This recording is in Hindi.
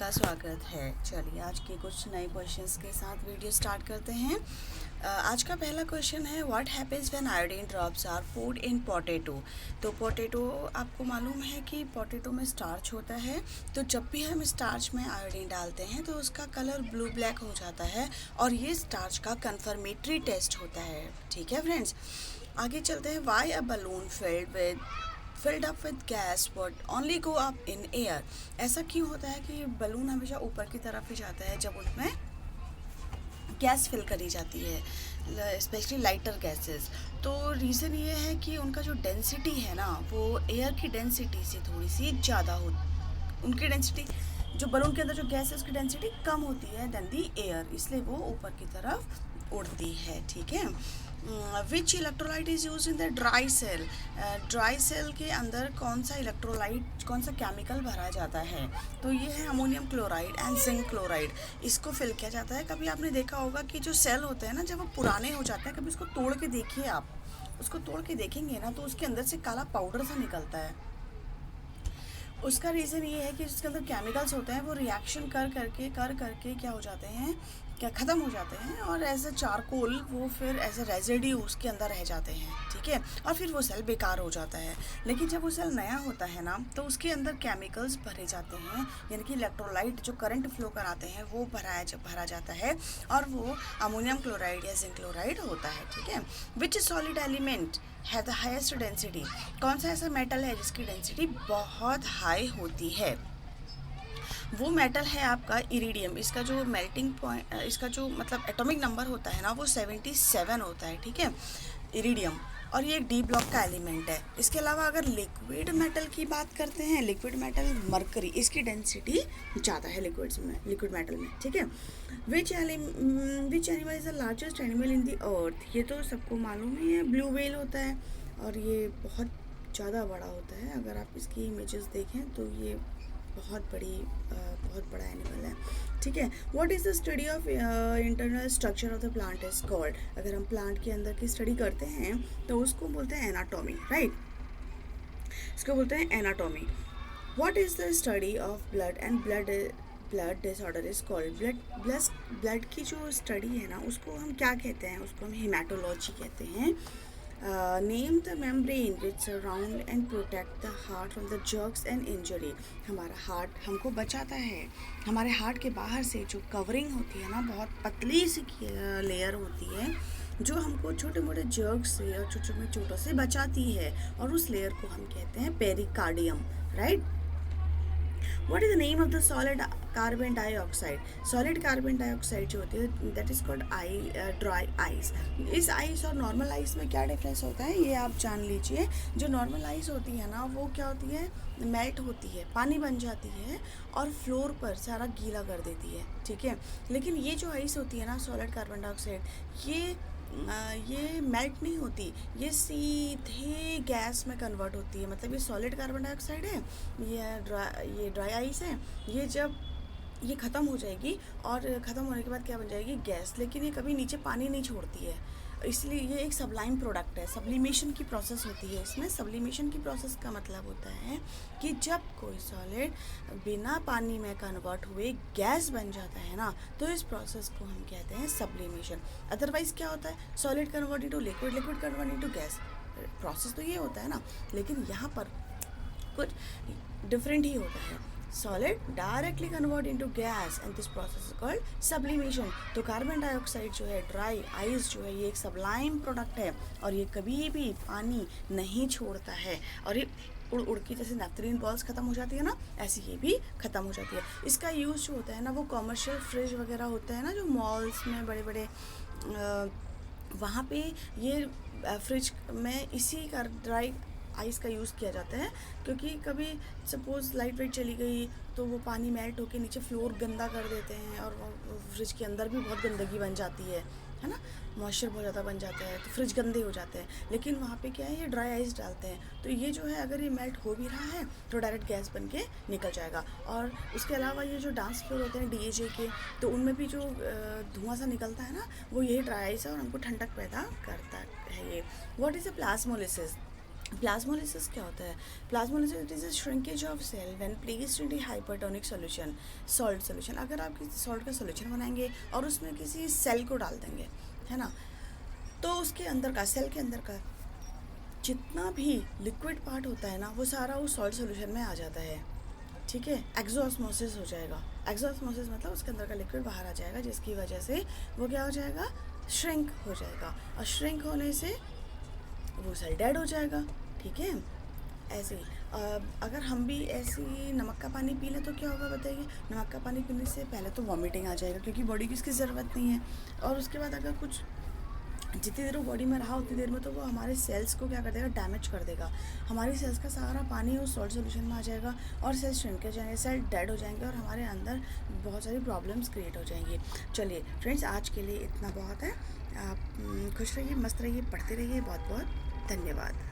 आपका स्वागत है। चलिए आज के कुछ नए क्वेश्चंस के साथ वीडियो स्टार्ट करते हैं। आज का पहला क्वेश्चन है what happens when iodine drops are put in potato. तो पोटैटो आपको मालूम है कि पोटैटो में स्टार्च होता है, तो जब भी हम स्टार्च में आयोडीन डालते हैं तो उसका कलर ब्लू ब्लैक हो जाता है और ये स्टार्च का कन्फर्मेटरी टेस्ट होता है। ठीक है फ्रेंड्स, आगे चलते हैं। Why a balloon filled up with gas but only go up in air. ऐसा क्यों होता है कि बलून हमेशा ऊपर की तरफ ही जाता है जब उनमें गैस फिल करी जाती है, स्पेशली लाइटर गैसेस। तो रीज़न ये है कि उनका जो डेंसिटी है ना वो एयर की डेंसिटी से थोड़ी सी ज़्यादा हो, उनकी डेंसिटी जो बलून के अंदर जो गैस है उसकी डेंसिटी कम होती है देन दी एयर, इसलिए वो ऊपर की तरफ उड़ती है। ठीक है। Which electrolyte is use in the dry cell. Dry cell के अंदर कौन सा इलेक्ट्रोलाइट, कौन सा केमिकल भरा जाता है? तो ये है ammonium chloride and zinc chloride. इसको फिल किया जाता है। कभी आपने देखा होगा कि जो सेल होते हैं ना, जब वो पुराने हो जाते हैं, कभी उसको तोड़ के देखिए, आप उसको तोड़ के देखेंगे ना तो उसके अंदर से काला पाउडर सा निकलता है। उसका रीज़न ये है कि जिसके अंदर केमिकल्स होते हैं वो रिएक्शन कर करके क्या हो जाते हैं, क्या ख़त्म हो जाते हैं और एज अ चारकोल वो फिर एज अ रेजिड्यू उसके अंदर रह जाते हैं। ठीक है, और फिर वो सेल बेकार हो जाता है। लेकिन जब वो सेल नया होता है ना तो उसके अंदर केमिकल्स भरे जाते हैं, यानी कि इलेक्ट्रोलाइट जो करंट फ्लो कराते हैं वो भरा जाता है और वो अमोनियम क्लोराइड या जिंक क्लोराइड होता है। ठीक है। विच सॉलिड एलिमेंट है द हाईएस्ट डेंसिटी। कौन सा ऐसा मेटल है जिसकी डेंसिटी बहुत हाई होती है? वो मेटल है आपका इरिडियम। इसका जो मेल्टिंग पॉइंट, इसका जो मतलब एटॉमिक नंबर होता है ना वो 77 होता है। ठीक है, इरिडियम। और ये एक डी ब्लॉक का एलिमेंट है। इसके अलावा अगर लिक्विड मेटल की बात करते हैं, लिक्विड मेटल मरकरी, इसकी डेंसिटी ज़्यादा है लिक्विड मेटल में। ठीक है। Which animal is the largest animal in the earth. ये तो सबको मालूम ही है, ब्लू व्हेल होता है और ये बहुत ज़्यादा बड़ा होता है। अगर आप इसकी इमेजेस देखें तो ये बहुत बड़ा एनिमल है। ठीक है। What is the study of internal structure of the plant is called. अगर हम प्लांट के अंदर की स्टडी करते हैं तो उसको बोलते हैं एनाटॉमी, राइट, इसको बोलते हैं anatomy. What is the study of blood and blood disorder is called. Blood की जो स्टडी है ना उसको हम क्या कहते हैं, उसको हम हेमाटोलॉजी कहते हैं। Name the membrane which surround and protect the heart from the jerks and injury. हमारा हार्ट हमको बचाता है। हमारे हार्ट के बाहर से जो कवरिंग होती है ना, बहुत पतली सी लेयर होती है जो हमको छोटे मोटे जर्क्स से और छोटे चोटों से बचाती है, और उस लेयर को हम कहते हैं pericardium, right. What is the name of the solid carbon dioxide? Solid carbon dioxide जो होती है that is called dry ice. इस आइस और नॉर्मल आइस में क्या डिफरेंस होता है ये आप जान लीजिए। जो नॉर्मल आइस होती है ना वो क्या होती है, मेल्ट होती है, पानी बन जाती है और फ्लोर पर सारा गीला कर देती है। ठीक है। लेकिन ये जो आइस होती है ना, सॉलिड कार्बन डाइऑक्साइड, ये मेल्ट नहीं होती, ये सीधे गैस में कन्वर्ट होती है। मतलब ये सॉलिड कार्बन डाइऑक्साइड है, ये ड्राई आइस है, ये जब ये ख़त्म हो जाएगी और ख़त्म होने के बाद क्या बन जाएगी, गैस। लेकिन ये कभी नीचे पानी नहीं छोड़ती है, इसलिए ये एक सब्लाइम प्रोडक्ट है। सब्लिमेशन की प्रोसेस होती है इसमें। सब्लिमेशन की प्रोसेस का मतलब होता है कि जब कोई सॉलिड बिना पानी में कन्वर्ट हुए गैस बन जाता है ना तो इस प्रोसेस को हम कहते हैं सब्लिमेशन। अदरवाइज़ क्या होता है, solid convert into liquid, liquid convert into gas, process तो ये होता है ना। लेकिन यहाँ पर कुछ डिफरेंट ही होता है। Solid directly convert into gas and this process is called sublimation. तो कार्बन डाइऑक्साइड जो है, ड्राई आइस जो है, ये एक सब्लाइम प्रोडक्ट है और ये कभी भी पानी नहीं छोड़ता है और ये उड़ के जैसे नेफ्थलीन बॉल्स ख़त्म हो जाती है ना, ऐसे ये भी ख़त्म हो जाती है। इसका यूज़ जो होता है ना वो कॉमर्शियल फ्रिज वगैरह होता है ना जो मॉल्स में बड़े बड़े, वहाँ पे ये फ्रिज में इसी का ड्राई आइस का यूज़ किया जाता है। क्योंकि कभी सपोज़ लाइट वेट चली गई तो वो पानी मेल्ट होके नीचे फ्लोर गंदा कर देते हैं और फ्रिज के अंदर भी बहुत गंदगी बन जाती है ना, मॉइस्चर बहुत ज़्यादा बन जाता है तो फ्रिज गंदे हो जाते हैं। लेकिन वहाँ पे क्या है, ये ड्राई आइस डालते हैं तो ये जो है अगर ये मेल्ट हो भी रहा है तो डायरेक्ट गैस बन के निकल जाएगा। और उसके अलावा ये जो डांस फ्लोर होते हैं डीएजे के, तो उनमें भी जो धुआं सा निकलता है ना वो यही ड्राई आइस है और हमको ठंडक पैदा करता है ये। What is a plasmolysis. Plasmolysis क्या होता है? Plasmolysis it is a shrinkage of cell when placed in the hypertonic solution, salt solution. अगर आप किसी सॉल्ट का सॉल्यूशन बनाएंगे और उसमें किसी सेल को डाल देंगे, है ना, तो उसके अंदर का, सेल के अंदर का जितना भी लिक्विड पार्ट होता है ना, वो सारा उस सॉल्ट सॉल्यूशन में आ जाता है, ठीक है। एक्सोस्मोसिस हो जाएगा। एक्सोस्मोसिस मतलब उसके अंदर का लिक्विड बाहर आ जाएगा, जिसकी वजह से वो क्या हो जाएगा, श्रिंक हो जाएगा, और श्रिंक होने से वो सेल डेड हो जाएगा, ठीक है। ऐसे ही अगर हम भी ऐसी नमक का पानी पी लें तो क्या होगा बताइए? नमक का पानी पीने से पहले तो वॉमिटिंग आ जाएगा, क्योंकि बॉडी की इसकी ज़रूरत नहीं है, और उसके बाद अगर कुछ जितनी देर वो बॉडी में रहा उतनी देर में तो वो हमारे सेल्स को क्या कर देगा, डैमेज कर देगा। हमारी सेल्स का सारा पानी उस सॉल्ट सॉल्यूशन में आ जाएगा और सेल्स श्रिंक हो जाएंगे, सेल डेड हो जाएंगे, और हमारे अंदर बहुत सारी प्रॉब्लम्स क्रिएट हो जाएंगी। चलिए फ्रेंड्स, आज के लिए इतना बहुत है। आप खुश रहिए, मस्त रहिए, पढ़ते रहिए। बहुत बहुत धन्यवाद।